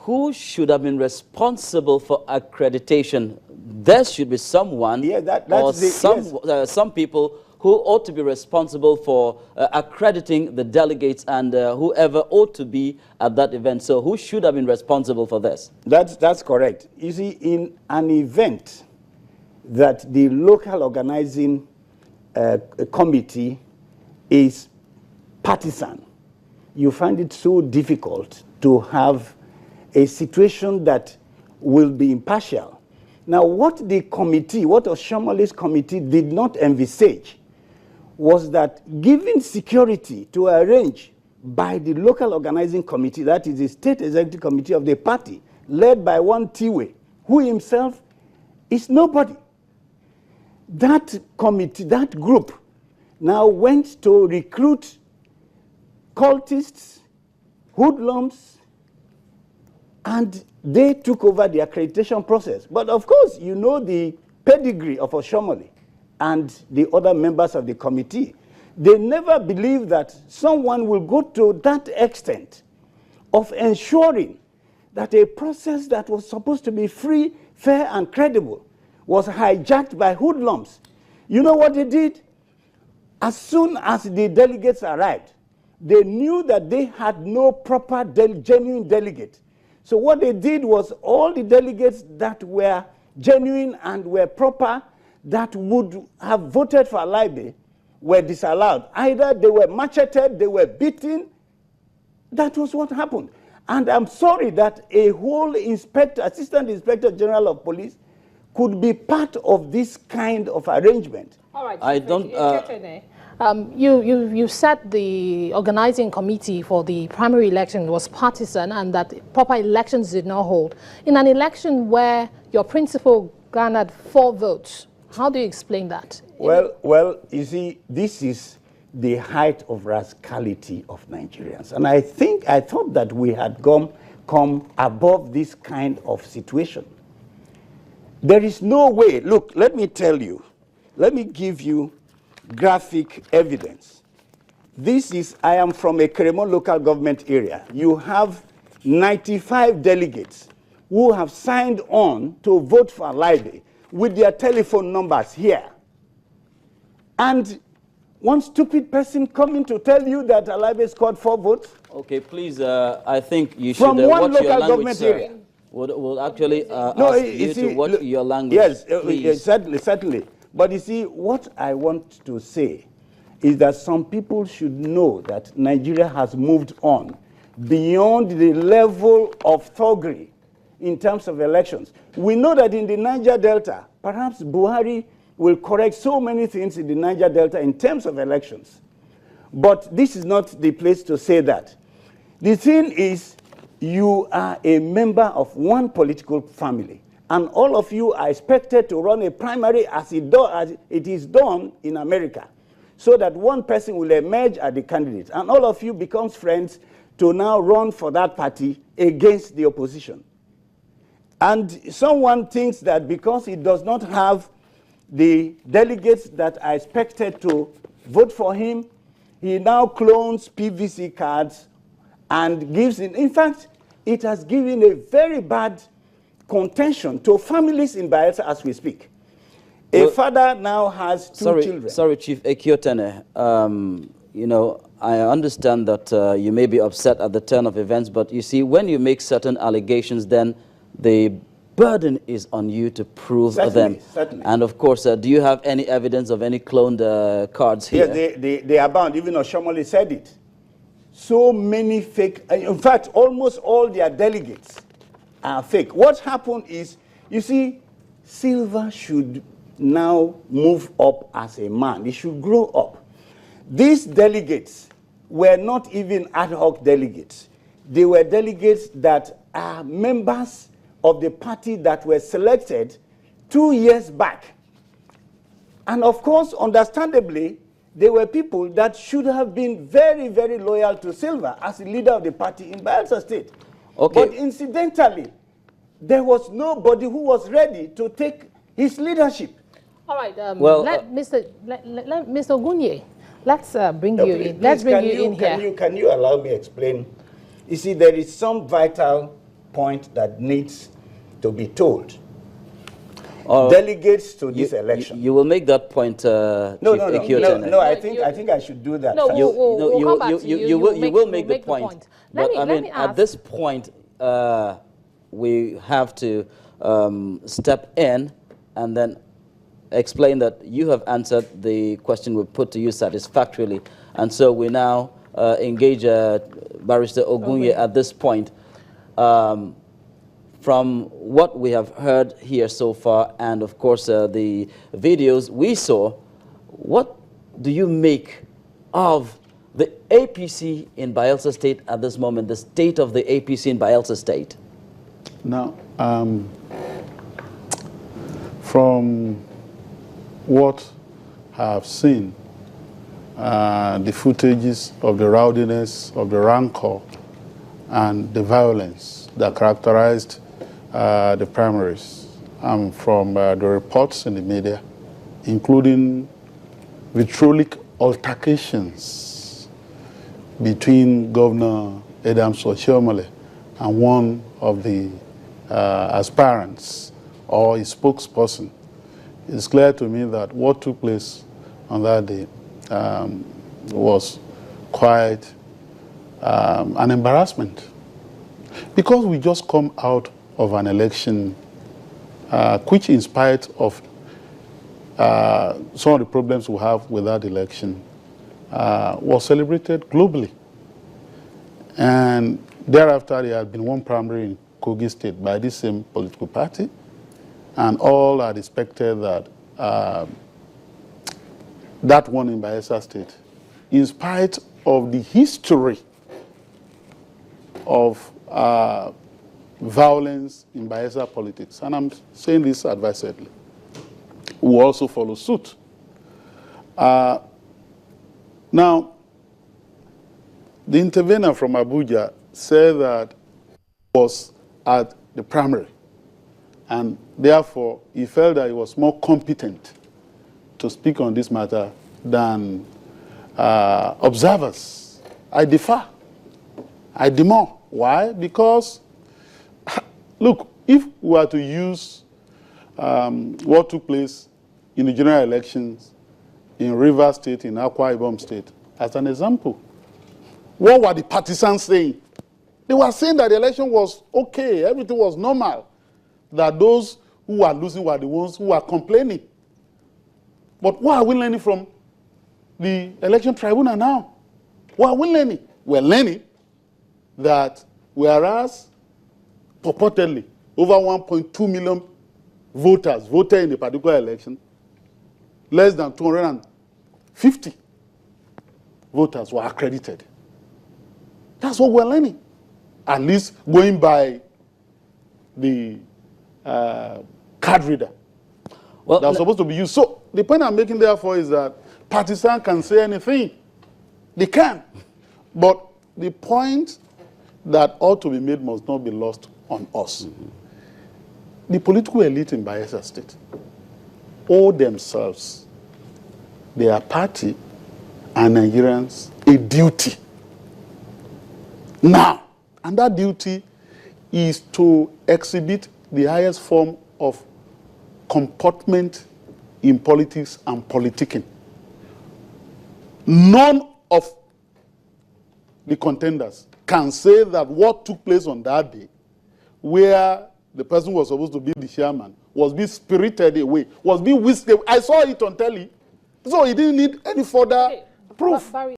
who should have been responsible for accreditation? There should be someone, or some people who ought to be responsible for accrediting the delegates and whoever ought to be at that event. So who should have been responsible for this? That's correct. You see, in an event that the local organizing committee is partisan, you find it so difficult to have a situation that will be impartial. Now, what the committee, what Oshomole's committee did not envisage was that given security to arrange by the local organizing committee, that is the state executive committee of the party, led by one Tiwe, who himself is nobody. That committee, that group, now went to recruit cultists, hoodlums, and they took over the accreditation process. But of course, you know the pedigree of Oshomole and the other members of the committee. They never believed that someone will go to that extent of ensuring that a process that was supposed to be free, fair, and credible was hijacked by hoodlums. You know what they did? As soon as the delegates arrived, they knew that they had no proper genuine delegate. So what they did was all the delegates that were genuine and were proper, that would have voted for Alibe, were disallowed. Either they were macheted, they were beaten. That was what happened. And I'm sorry that a whole assistant inspector general of police could be part of this kind of arrangement. All right. I don't... You said the organizing committee for the primary election was partisan and that proper elections did not hold. In an election where your principal garnered 4 votes, how do you explain that? Well, you see, this is the height of rascality of Nigerians. And I thought that we had come above this kind of situation. There is no way. Look, let me tell you. Let me give you graphic evidence. I am from a Kremon local government area. You have 95 delegates who have signed on to vote for Alibe with their telephone numbers here. And one stupid person coming to tell you that Alibe scored 4 votes. Okay, please, I think you should from one watch local your language, government sir. area. We'll actually ask you to watch your language. Yes, certainly. But you see, what I want to say is that some people should know that Nigeria has moved on beyond the level of thuggery in terms of elections. We know that in the Niger Delta, perhaps Buhari will correct so many things in the Niger Delta in terms of elections. But this is not the place to say that. The thing is, you are a member of one political family, and all of you are expected to run a primary as it is done in America, so that one person will emerge as the candidate, and all of you becomes friends to now run for that party against the opposition. And someone thinks that because he does not have the delegates that are expected to vote for him, he now clones PVC cards and gives it. In fact, it has given a very bad contention to families in Bayelsa as we speak. A father now has 2 children. Sorry, Chief Ekiotene. You know, I understand that you may be upset at the turn of events, but you see, when you make certain allegations, then the burden is on you to prove them. Certainly. And of course, do you have any evidence of any cloned cards here? Yes, they abound. Even Oshomole said it. So many fake. In fact, almost all their delegates are fake. What happened is, you see, Silva should now move up as a man. He should grow up. These delegates were not even ad hoc delegates. They were delegates that are members of the party that were selected 2 years back. And of course, understandably, they were people that should have been very, very loyal to Silva as the leader of the party in Bayelsa State. Okay. But incidentally, there was nobody who was ready to take his leadership. All right, Mr. Gunye, let's bring you in. Let's bring you in here. Can you allow me explain? You see, there is some vital point that needs to be told. Delegates to this election. You will make that point, No, I think I should do that. No, we'll come back to you. You will make the point. But I mean, at this point, we have to step in and then explain that you have answered the question we put to you satisfactorily. And so we now engage Barrister Ogunye at this point. From what we have heard here so far, and of course the videos we saw, what do you make of the APC in Bayelsa State at this moment, the state of the APC in Bayelsa State? Now, from what I have seen, the footages of the rowdiness, of the rancor, and the violence that characterized the primaries, from the reports in the media, including vitriolic altercations between Governor Adams Oshiomhole and one of the aspirants or his spokesperson. It's clear to me that what took place on that day was quite an embarrassment, because we just come out of an election which, in spite of some of the problems we have with that election, was celebrated globally. And thereafter, there had been one primary in Kogi State by this same political party, and all had expected that that one in Bayelsa State, in spite of the history of violence in Bayelsa politics, and I'm saying this advisedly, will also follow suit. Now, the intervener from Abuja said that he was at the primary, and therefore he felt that he was more competent to speak on this matter than observers. I differ. I demur. Why? Because, look, if we were to use what took place in the general elections in Rivers State, in Akwa Ibom State, as an example, what were the partisans saying? They were saying that the election was okay, everything was normal, that those who were losing were the ones who were complaining. But what are we learning from the election tribunal now? What are we learning? We're learning that whereas purportedly over 1.2 million voters voted in a particular election, less than 250 voters were accredited. That's what we're learning, at least going by the card reader that was supposed to be used. So the point I'm making therefore is that partisans can say anything. They can. But the point that ought to be made must not be lost on us. The political elite in Bayelsa State owe themselves, their party, and Nigerians a duty now. And that duty is to exhibit the highest form of comportment in politics and politicking. None of the contenders can say that what took place on that day, where the person was supposed to be the chairman, was being spirited away, was being whisked away. I saw it on telly, so he didn't need any further proof.